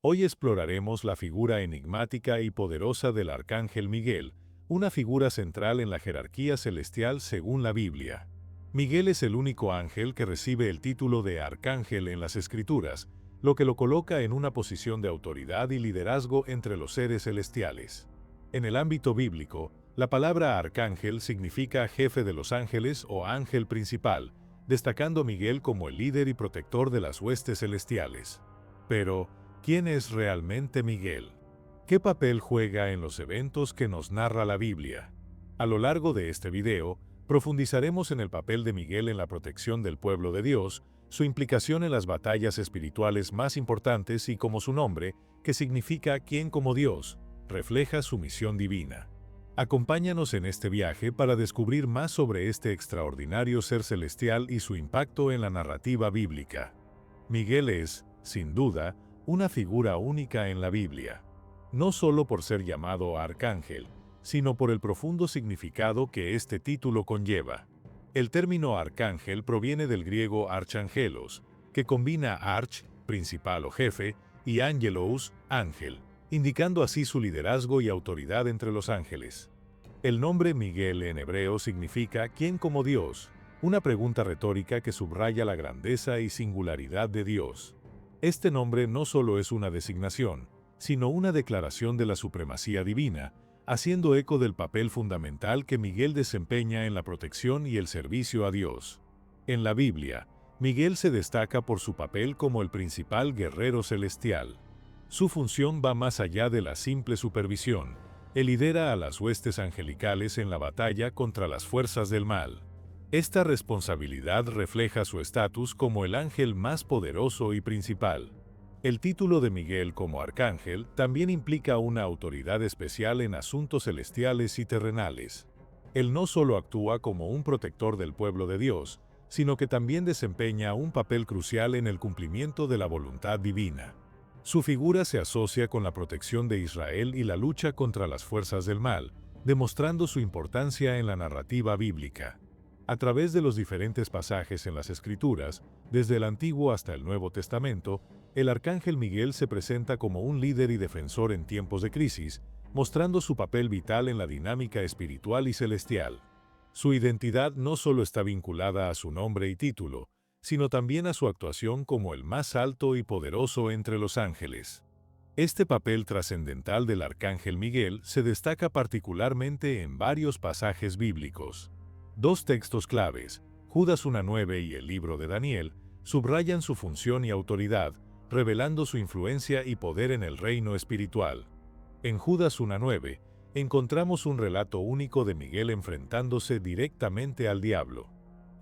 Hoy exploraremos la figura enigmática y poderosa del Arcángel Miguel, una figura central en la jerarquía celestial según la Biblia. Miguel es el único ángel que recibe el título de Arcángel en las Escrituras, lo que lo coloca en una posición de autoridad y liderazgo entre los seres celestiales. En el ámbito bíblico, la palabra arcángel significa jefe de los ángeles o ángel principal, destacando a Miguel como el líder y protector de las huestes celestiales. Pero, ¿quién es realmente Miguel? ¿Qué papel juega en los eventos que nos narra la Biblia? A lo largo de este video, profundizaremos en el papel de Miguel en la protección del pueblo de Dios, su implicación en las batallas espirituales más importantes y como su nombre, que significa «quien como Dios», refleja su misión divina. Acompáñanos en este viaje para descubrir más sobre este extraordinario ser celestial y su impacto en la narrativa bíblica. Miguel es, sin duda, una figura única en la Biblia. No solo por ser llamado arcángel, sino por el profundo significado que este título conlleva. El término arcángel proviene del griego archangelos, que combina arch, principal o jefe, y angelos, ángel, indicando así su liderazgo y autoridad entre los ángeles. El nombre Miguel en hebreo significa «¿quién como Dios?», una pregunta retórica que subraya la grandeza y singularidad de Dios. Este nombre no solo es una designación, sino una declaración de la supremacía divina, haciendo eco del papel fundamental que Miguel desempeña en la protección y el servicio a Dios. En la Biblia, Miguel se destaca por su papel como el principal guerrero celestial. Su función va más allá de la simple supervisión. Él lidera a las huestes angelicales en la batalla contra las fuerzas del mal. Esta responsabilidad refleja su estatus como el ángel más poderoso y principal. El título de Miguel como arcángel también implica una autoridad especial en asuntos celestiales y terrenales. Él no solo actúa como un protector del pueblo de Dios, sino que también desempeña un papel crucial en el cumplimiento de la voluntad divina. Su figura se asocia con la protección de Israel y la lucha contra las fuerzas del mal, demostrando su importancia en la narrativa bíblica. A través de los diferentes pasajes en las Escrituras, desde el Antiguo hasta el Nuevo Testamento, el Arcángel Miguel se presenta como un líder y defensor en tiempos de crisis, mostrando su papel vital en la dinámica espiritual y celestial. Su identidad no solo está vinculada a su nombre y título, sino también a su actuación como el más alto y poderoso entre los ángeles. Este papel trascendental del Arcángel Miguel se destaca particularmente en varios pasajes bíblicos. Dos textos claves, Judas 1:9 y el libro de Daniel, subrayan su función y autoridad, revelando su influencia y poder en el reino espiritual. En Judas 1:9, encontramos un relato único de Miguel enfrentándose directamente al diablo.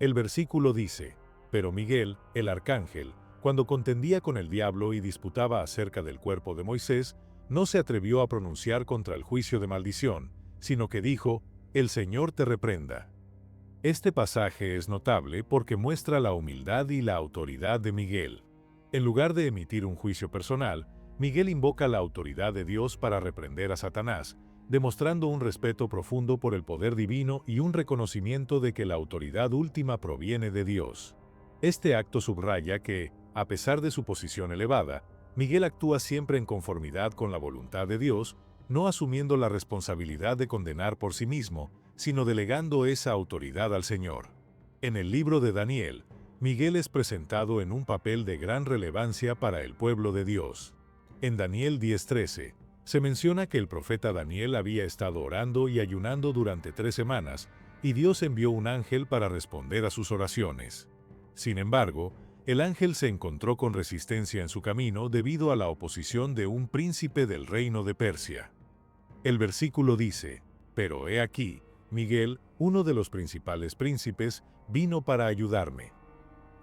El versículo dice: «Pero Miguel, el arcángel, cuando contendía con el diablo y disputaba acerca del cuerpo de Moisés, no se atrevió a pronunciar contra el juicio de maldición, sino que dijo: El Señor te reprenda». Este pasaje es notable porque muestra la humildad y la autoridad de Miguel. En lugar de emitir un juicio personal, Miguel invoca la autoridad de Dios para reprender a Satanás, demostrando un respeto profundo por el poder divino y un reconocimiento de que la autoridad última proviene de Dios. Este acto subraya que, a pesar de su posición elevada, Miguel actúa siempre en conformidad con la voluntad de Dios, no asumiendo la responsabilidad de condenar por sí mismo, sino delegando esa autoridad al Señor. En el libro de Daniel, Miguel es presentado en un papel de gran relevancia para el pueblo de Dios. En Daniel 10:13, se menciona que el profeta Daniel había estado orando y ayunando durante 3 semanas, y Dios envió un ángel para responder a sus oraciones. Sin embargo, el ángel se encontró con resistencia en su camino debido a la oposición de un príncipe del reino de Persia. El versículo dice: «Pero he aquí, Miguel, uno de los principales príncipes, vino para ayudarme».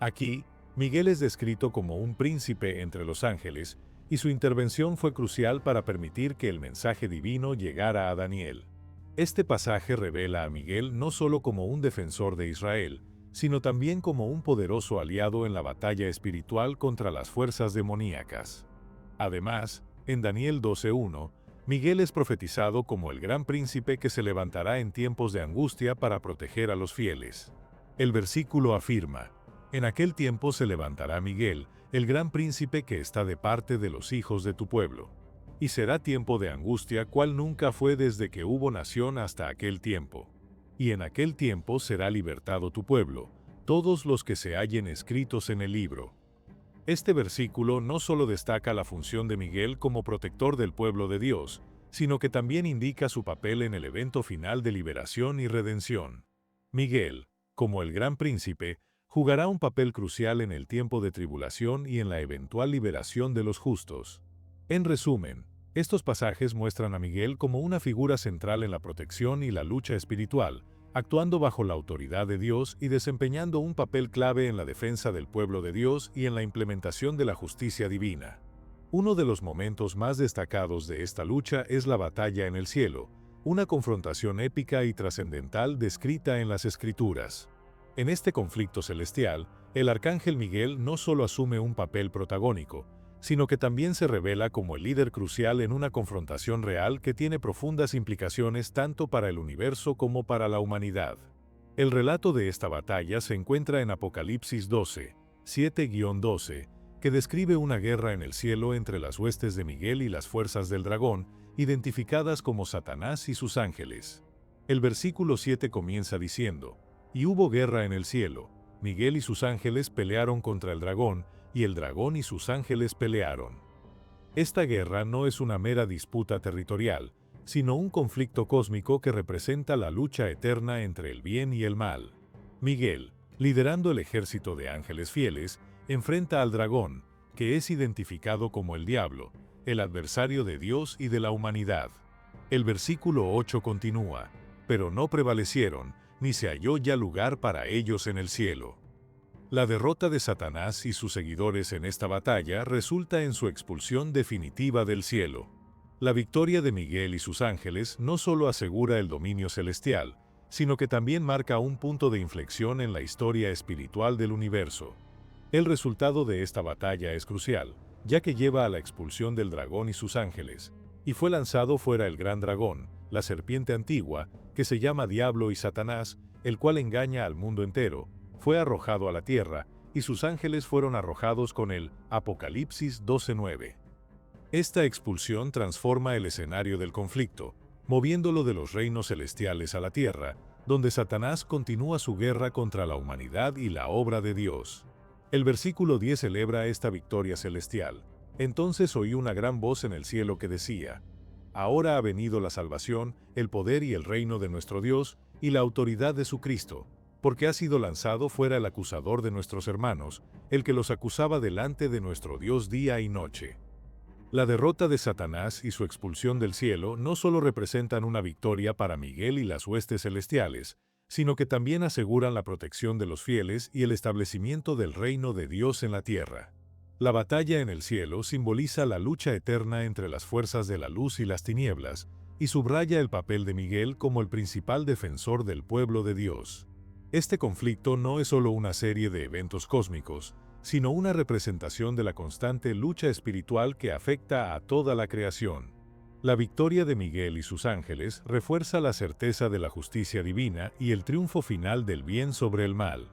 Aquí, Miguel es descrito como un príncipe entre los ángeles, y su intervención fue crucial para permitir que el mensaje divino llegara a Daniel. Este pasaje revela a Miguel no solo como un defensor de Israel, sino también como un poderoso aliado en la batalla espiritual contra las fuerzas demoníacas. Además, en Daniel 12:1, Miguel es profetizado como el gran príncipe que se levantará en tiempos de angustia para proteger a los fieles. El versículo afirma: «En aquel tiempo se levantará Miguel, el gran príncipe que está de parte de los hijos de tu pueblo. Y será tiempo de angustia cual nunca fue desde que hubo nación hasta aquel tiempo. Y en aquel tiempo será libertado tu pueblo, todos los que se hallen escritos en el libro. Este versículo no solo destaca la función de Miguel como protector del pueblo de Dios, sino que también indica su papel en el evento final de liberación y redención. Miguel, como el gran príncipe, jugará un papel crucial en el tiempo de tribulación y en la eventual liberación de los justos. En resumen, estos pasajes muestran a Miguel como una figura central en la protección y la lucha espiritual, actuando bajo la autoridad de Dios y desempeñando un papel clave en la defensa del pueblo de Dios y en la implementación de la justicia divina. Uno de los momentos más destacados de esta lucha es la batalla en el cielo, una confrontación épica y trascendental descrita en las Escrituras. En este conflicto celestial, el arcángel Miguel no solo asume un papel protagónico, sino que también se revela como el líder crucial en una confrontación real que tiene profundas implicaciones tanto para el universo como para la humanidad. El relato de esta batalla se encuentra en Apocalipsis 12, 7-12, que describe una guerra en el cielo entre las huestes de Miguel y las fuerzas del dragón, identificadas como Satanás y sus ángeles. El versículo 7 comienza diciendo: «Y hubo guerra en el cielo, Miguel y sus ángeles pelearon contra el dragón, y el dragón y sus ángeles pelearon». Esta guerra no es una mera disputa territorial, sino un conflicto cósmico que representa la lucha eterna entre el bien y el mal. Miguel, liderando el ejército de ángeles fieles, enfrenta al dragón, que es identificado como el diablo, el adversario de Dios y de la humanidad. El versículo 8 continúa: «Pero no prevalecieron, ni se halló ya lugar para ellos en el cielo». La derrota de Satanás y sus seguidores en esta batalla resulta en su expulsión definitiva del cielo. La victoria de Miguel y sus ángeles no solo asegura el dominio celestial, sino que también marca un punto de inflexión en la historia espiritual del universo. El resultado de esta batalla es crucial, ya que lleva a la expulsión del dragón y sus ángeles, y fue lanzado fuera el gran dragón, la serpiente antigua, que se llama Diablo y Satanás, el cual engaña al mundo entero, fue arrojado a la tierra, y sus ángeles fueron arrojados con él. Apocalipsis 12:9. Esta expulsión transforma el escenario del conflicto, moviéndolo de los reinos celestiales a la tierra, donde Satanás continúa su guerra contra la humanidad y la obra de Dios. El versículo 10 celebra esta victoria celestial. Entonces oí una gran voz en el cielo que decía: «Ahora ha venido la salvación, el poder y el reino de nuestro Dios, y la autoridad de su Cristo, porque ha sido lanzado fuera el acusador de nuestros hermanos, el que los acusaba delante de nuestro Dios día y noche». La derrota de Satanás y su expulsión del cielo no solo representan una victoria para Miguel y las huestes celestiales, sino que también aseguran la protección de los fieles y el establecimiento del reino de Dios en la tierra. La batalla en el cielo simboliza la lucha eterna entre las fuerzas de la luz y las tinieblas, y subraya el papel de Miguel como el principal defensor del pueblo de Dios. Este conflicto no es solo una serie de eventos cósmicos, sino una representación de la constante lucha espiritual que afecta a toda la creación. La victoria de Miguel y sus ángeles refuerza la certeza de la justicia divina y el triunfo final del bien sobre el mal.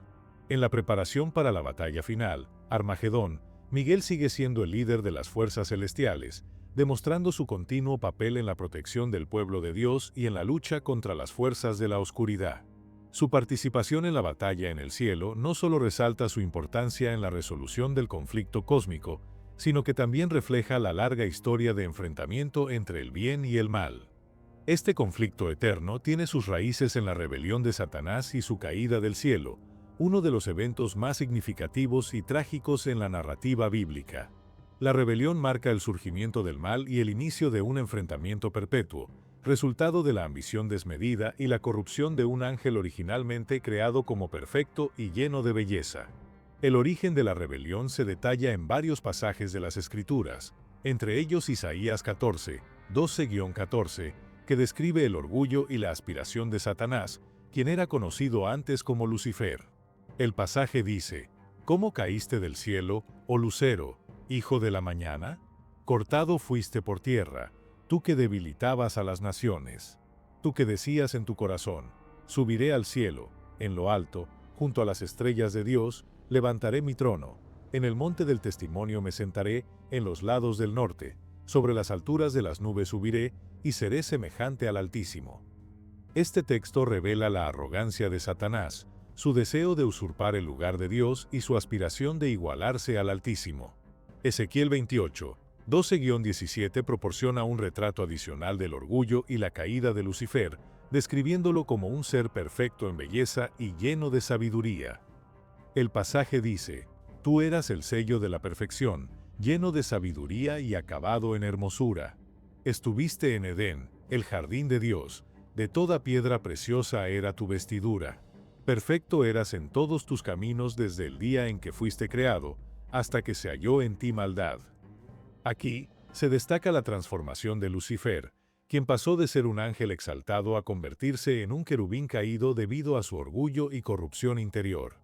En la preparación para la batalla final, Armagedón, Miguel sigue siendo el líder de las fuerzas celestiales, demostrando su continuo papel en la protección del pueblo de Dios y en la lucha contra las fuerzas de la oscuridad. Su participación en la batalla en el cielo no solo resalta su importancia en la resolución del conflicto cósmico, sino que también refleja la larga historia de enfrentamiento entre el bien y el mal. Este conflicto eterno tiene sus raíces en la rebelión de Satanás y su caída del cielo, uno de los eventos más significativos y trágicos en la narrativa bíblica. La rebelión marca el surgimiento del mal y el inicio de un enfrentamiento perpetuo, resultado de la ambición desmedida y la corrupción de un ángel originalmente creado como perfecto y lleno de belleza. El origen de la rebelión se detalla en varios pasajes de las Escrituras, entre ellos Isaías 14, 12-14, que describe el orgullo y la aspiración de Satanás, quien era conocido antes como Lucifer. El pasaje dice: «¿Cómo caíste del cielo, oh lucero, hijo de la mañana? Cortado fuiste por tierra, tú que debilitabas a las naciones. Tú que decías en tu corazón: subiré al cielo, en lo alto, junto a las estrellas de Dios, levantaré mi trono. En el monte del testimonio me sentaré, en los lados del norte, sobre las alturas de las nubes subiré, y seré semejante al Altísimo. Este texto revela la arrogancia de Satanás, su deseo de usurpar el lugar de Dios y su aspiración de igualarse al Altísimo. Ezequiel 28, 12-17 proporciona un retrato adicional del orgullo y la caída de Lucifer, describiéndolo como un ser perfecto en belleza y lleno de sabiduría. El pasaje dice: «Tú eras el sello de la perfección, lleno de sabiduría y acabado en hermosura. Estuviste en Edén, el jardín de Dios, de toda piedra preciosa era tu vestidura. Perfecto eras en todos tus caminos desde el día en que fuiste creado, hasta que se halló en ti maldad». Aquí se destaca la transformación de Lucifer, quien pasó de ser un ángel exaltado a convertirse en un querubín caído debido a su orgullo y corrupción interior.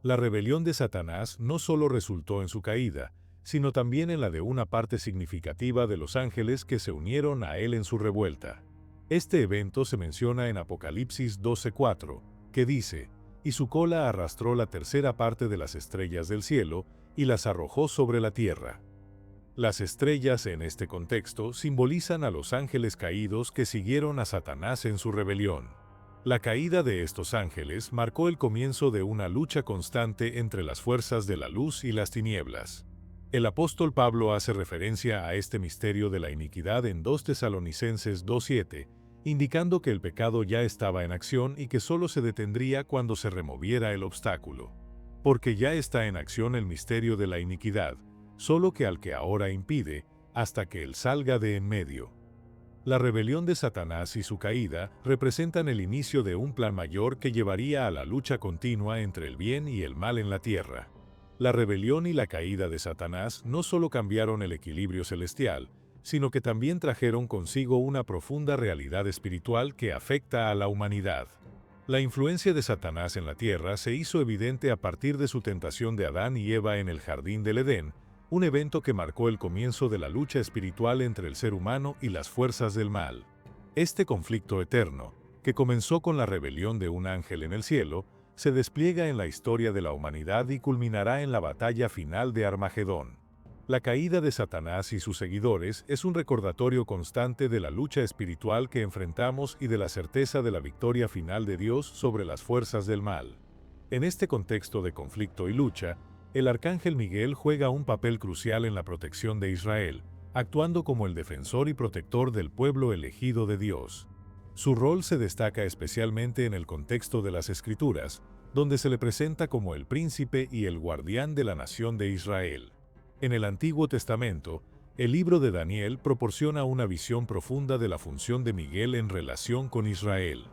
La rebelión de Satanás no solo resultó en su caída, sino también en la de una parte significativa de los ángeles que se unieron a él en su revuelta. Este evento se menciona en Apocalipsis 12:4, que dice: «Y su cola arrastró la tercera parte de las estrellas del cielo y las arrojó sobre la tierra». Las estrellas en este contexto simbolizan a los ángeles caídos que siguieron a Satanás en su rebelión. La caída de estos ángeles marcó el comienzo de una lucha constante entre las fuerzas de la luz y las tinieblas. El apóstol Pablo hace referencia a este misterio de la iniquidad en 2 Tesalonicenses 2:7, indicando que el pecado ya estaba en acción y que solo se detendría cuando se removiera el obstáculo. Porque ya está en acción el misterio de la iniquidad, solo que al que ahora impide, hasta que él salga de en medio. La rebelión de Satanás y su caída representan el inicio de un plan mayor que llevaría a la lucha continua entre el bien y el mal en la tierra. La rebelión y la caída de Satanás no solo cambiaron el equilibrio celestial, sino que también trajeron consigo una profunda realidad espiritual que afecta a la humanidad. La influencia de Satanás en la tierra se hizo evidente a partir de su tentación de Adán y Eva en el jardín del Edén, un evento que marcó el comienzo de la lucha espiritual entre el ser humano y las fuerzas del mal. Este conflicto eterno, que comenzó con la rebelión de un ángel en el cielo, se despliega en la historia de la humanidad y culminará en la batalla final de Armagedón. La caída de Satanás y sus seguidores es un recordatorio constante de la lucha espiritual que enfrentamos y de la certeza de la victoria final de Dios sobre las fuerzas del mal. En este contexto de conflicto y lucha, el arcángel Miguel juega un papel crucial en la protección de Israel, actuando como el defensor y protector del pueblo elegido de Dios. Su rol se destaca especialmente en el contexto de las Escrituras, donde se le presenta como el príncipe y el guardián de la nación de Israel. En el Antiguo Testamento, el libro de Daniel proporciona una visión profunda de la función de Miguel en relación con Israel.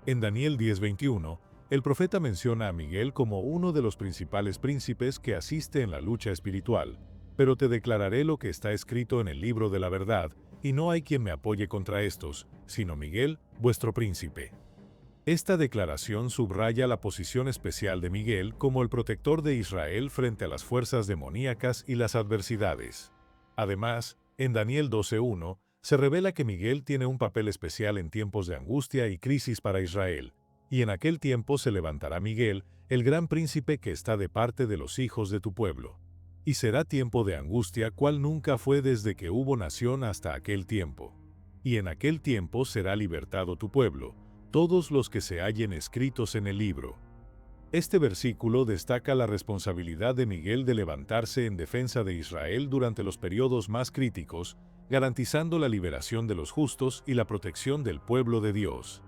En Daniel 10:21, el profeta menciona a Miguel como uno de los principales príncipes que asiste en la lucha espiritual. «Pero te declararé lo que está escrito en el libro de la verdad, y no hay quien me apoye contra estos, sino Miguel, vuestro príncipe». Esta declaración subraya la posición especial de Miguel como el protector de Israel frente a las fuerzas demoníacas y las adversidades. Además, en Daniel 12:1, se revela que Miguel tiene un papel especial en tiempos de angustia y crisis para Israel. «Y en aquel tiempo se levantará Miguel, el gran príncipe que está de parte de los hijos de tu pueblo. Y será tiempo de angustia cual nunca fue desde que hubo nación hasta aquel tiempo. Y en aquel tiempo será libertado tu pueblo, todos los que se hallen escritos en el libro». Este versículo destaca la responsabilidad de Miguel de levantarse en defensa de Israel durante los periodos más críticos, garantizando la liberación de los justos y la protección del pueblo de Dios.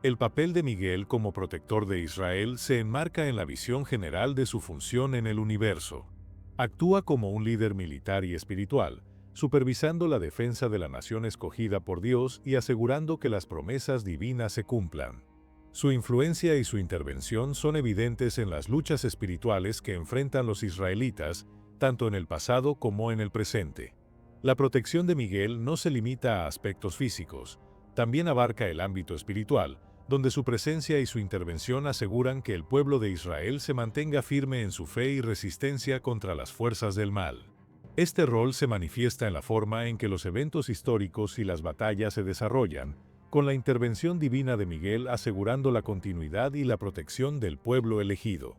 El papel de Miguel como protector de Israel se enmarca en la visión general de su función en el universo. Actúa como un líder militar y espiritual, supervisando la defensa de la nación escogida por Dios y asegurando que las promesas divinas se cumplan. Su influencia y su intervención son evidentes en las luchas espirituales que enfrentan los israelitas, tanto en el pasado como en el presente. La protección de Miguel no se limita a aspectos físicos, también abarca el ámbito espiritual, donde su presencia y su intervención aseguran que el pueblo de Israel se mantenga firme en su fe y resistencia contra las fuerzas del mal. Este rol se manifiesta en la forma en que los eventos históricos y las batallas se desarrollan, con la intervención divina de Miguel asegurando la continuidad y la protección del pueblo elegido.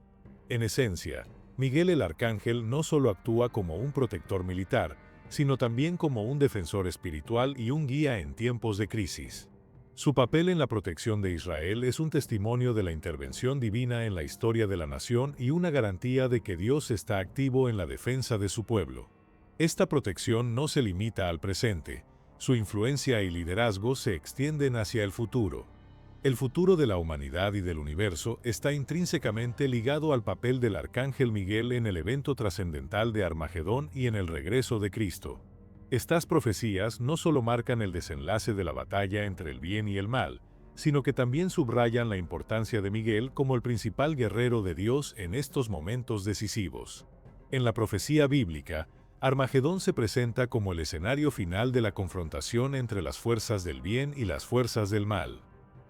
En esencia, Miguel el Arcángel no solo actúa como un protector militar, sino también como un defensor espiritual y un guía en tiempos de crisis. Su papel en la protección de Israel es un testimonio de la intervención divina en la historia de la nación y una garantía de que Dios está activo en la defensa de su pueblo. Esta protección no se limita al presente, su influencia y liderazgo se extienden hacia el futuro. El futuro de la humanidad y del universo está intrínsecamente ligado al papel del Arcángel Miguel en el evento trascendental de Armagedón y en el regreso de Cristo. Estas profecías no solo marcan el desenlace de la batalla entre el bien y el mal, sino que también subrayan la importancia de Miguel como el principal guerrero de Dios en estos momentos decisivos. En la profecía bíblica, Armagedón se presenta como el escenario final de la confrontación entre las fuerzas del bien y las fuerzas del mal.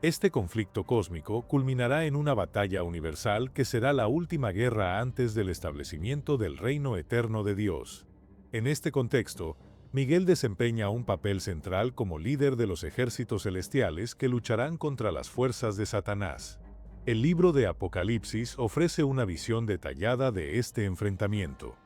Este conflicto cósmico culminará en una batalla universal que será la última guerra antes del establecimiento del reino eterno de Dios. En este contexto, Miguel desempeña un papel central como líder de los ejércitos celestiales que lucharán contra las fuerzas de Satanás. El libro de Apocalipsis ofrece una visión detallada de este enfrentamiento.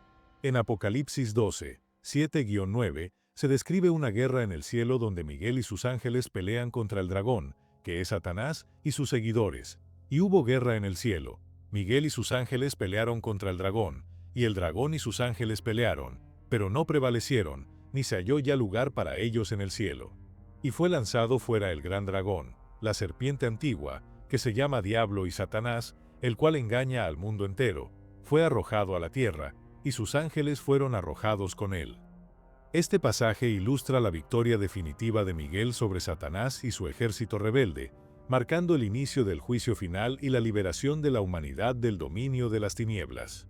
En Apocalipsis 12, 7-9, se describe una guerra en el cielo donde Miguel y sus ángeles pelean contra el dragón, que es Satanás, y sus seguidores. Y hubo guerra en el cielo. Miguel y sus ángeles pelearon contra el dragón, y el dragón y sus ángeles pelearon, pero no prevalecieron, ni se halló ya lugar para ellos en el cielo. Y fue lanzado fuera el gran dragón, la serpiente antigua, que se llama Diablo y Satanás, el cual engaña al mundo entero, fue arrojado a la tierra, y sus ángeles fueron arrojados con él. Este pasaje ilustra la victoria definitiva de Miguel sobre Satanás y su ejército rebelde, marcando el inicio del juicio final y la liberación de la humanidad del dominio de las tinieblas.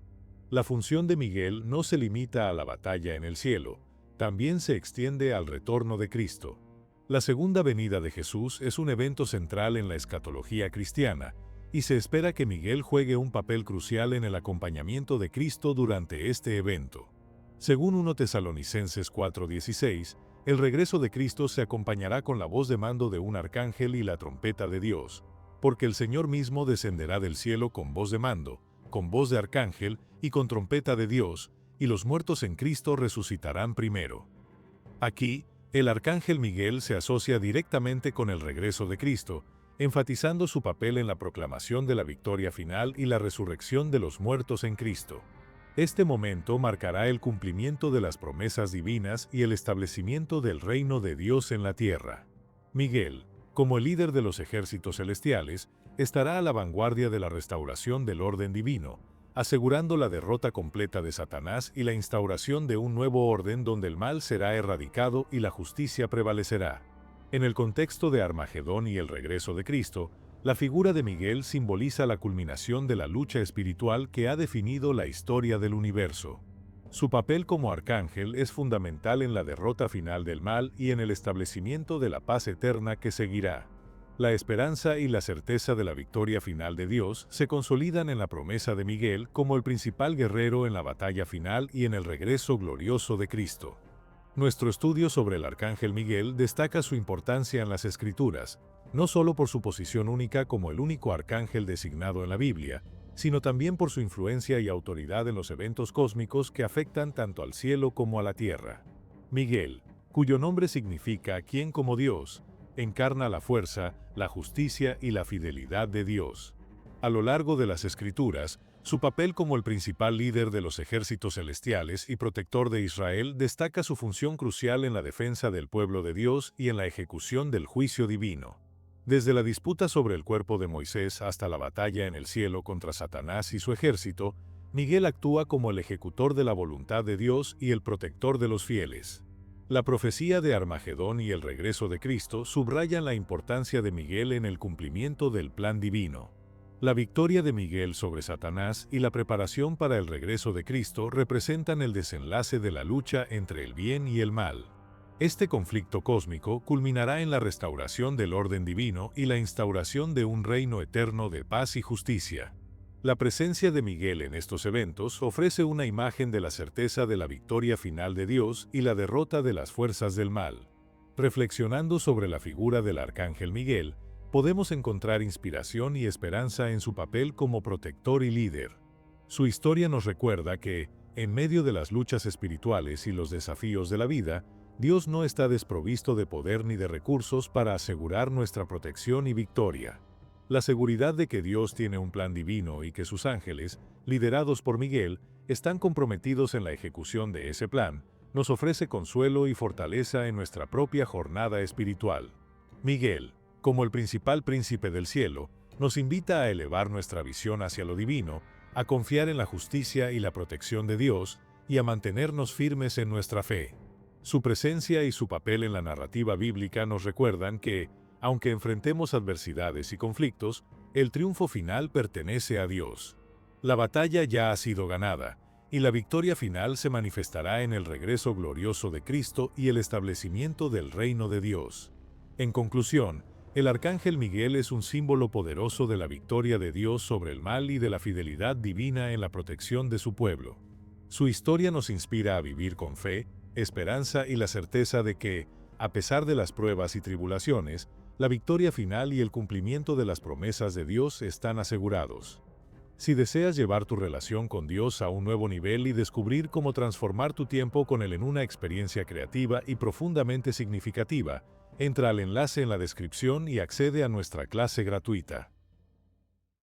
La función de Miguel no se limita a la batalla en el cielo, también se extiende al retorno de Cristo. La segunda venida de Jesús es un evento central en la escatología cristiana, y se espera que Miguel juegue un papel crucial en el acompañamiento de Cristo durante este evento. Según 1 Tesalonicenses 4:16, el regreso de Cristo se acompañará con la voz de mando de un arcángel y la trompeta de Dios, porque el Señor mismo descenderá del cielo con voz de mando, con voz de arcángel y con trompeta de Dios, y los muertos en Cristo resucitarán primero. Aquí, el arcángel Miguel se asocia directamente con el regreso de Cristo, enfatizando su papel en la proclamación de la victoria final y la resurrección de los muertos en Cristo. Este momento marcará el cumplimiento de las promesas divinas y el establecimiento del reino de Dios en la tierra. Miguel, como el líder de los ejércitos celestiales, estará a la vanguardia de la restauración del orden divino, asegurando la derrota completa de Satanás y la instauración de un nuevo orden donde el mal será erradicado y la justicia prevalecerá. En el contexto de Armagedón y el regreso de Cristo, la figura de Miguel simboliza la culminación de la lucha espiritual que ha definido la historia del universo. Su papel como arcángel es fundamental en la derrota final del mal y en el establecimiento de la paz eterna que seguirá. La esperanza y la certeza de la victoria final de Dios se consolidan en la promesa de Miguel como el principal guerrero en la batalla final y en el regreso glorioso de Cristo. Nuestro estudio sobre el arcángel Miguel destaca su importancia en las Escrituras, no solo por su posición única como el único arcángel designado en la Biblia, sino también por su influencia y autoridad en los eventos cósmicos que afectan tanto al cielo como a la tierra. Miguel, cuyo nombre significa quien como Dios, encarna la fuerza, la justicia y la fidelidad de Dios. A lo largo de las Escrituras, su papel como el principal líder de los ejércitos celestiales y protector de Israel destaca su función crucial en la defensa del pueblo de Dios y en la ejecución del juicio divino. Desde la disputa sobre el cuerpo de Moisés hasta la batalla en el cielo contra Satanás y su ejército, Miguel actúa como el ejecutor de la voluntad de Dios y el protector de los fieles. La profecía de Armagedón y el regreso de Cristo subrayan la importancia de Miguel en el cumplimiento del plan divino. La victoria de Miguel sobre Satanás y la preparación para el regreso de Cristo representan el desenlace de la lucha entre el bien y el mal. Este conflicto cósmico culminará en la restauración del orden divino y la instauración de un reino eterno de paz y justicia. La presencia de Miguel en estos eventos ofrece una imagen de la certeza de la victoria final de Dios y la derrota de las fuerzas del mal. Reflexionando sobre la figura del arcángel Miguel, podemos encontrar inspiración y esperanza en su papel como protector y líder. Su historia nos recuerda que, en medio de las luchas espirituales y los desafíos de la vida, Dios no está desprovisto de poder ni de recursos para asegurar nuestra protección y victoria. La seguridad de que Dios tiene un plan divino y que sus ángeles, liderados por Miguel, están comprometidos en la ejecución de ese plan, nos ofrece consuelo y fortaleza en nuestra propia jornada espiritual. Miguel, como el principal príncipe del cielo, nos invita a elevar nuestra visión hacia lo divino, a confiar en la justicia y la protección de Dios y a mantenernos firmes en nuestra fe. Su presencia y su papel en la narrativa bíblica nos recuerdan que, aunque enfrentemos adversidades y conflictos, el triunfo final pertenece a Dios. La batalla ya ha sido ganada, y la victoria final se manifestará en el regreso glorioso de Cristo y el establecimiento del reino de Dios. En conclusión, el arcángel Miguel es un símbolo poderoso de la victoria de Dios sobre el mal y de la fidelidad divina en la protección de su pueblo. Su historia nos inspira a vivir con fe, esperanza y la certeza de que, a pesar de las pruebas y tribulaciones, la victoria final y el cumplimiento de las promesas de Dios están asegurados. Si deseas llevar tu relación con Dios a un nuevo nivel y descubrir cómo transformar tu tiempo con Él en una experiencia creativa y profundamente significativa, entra al enlace en la descripción y accede a nuestra clase gratuita.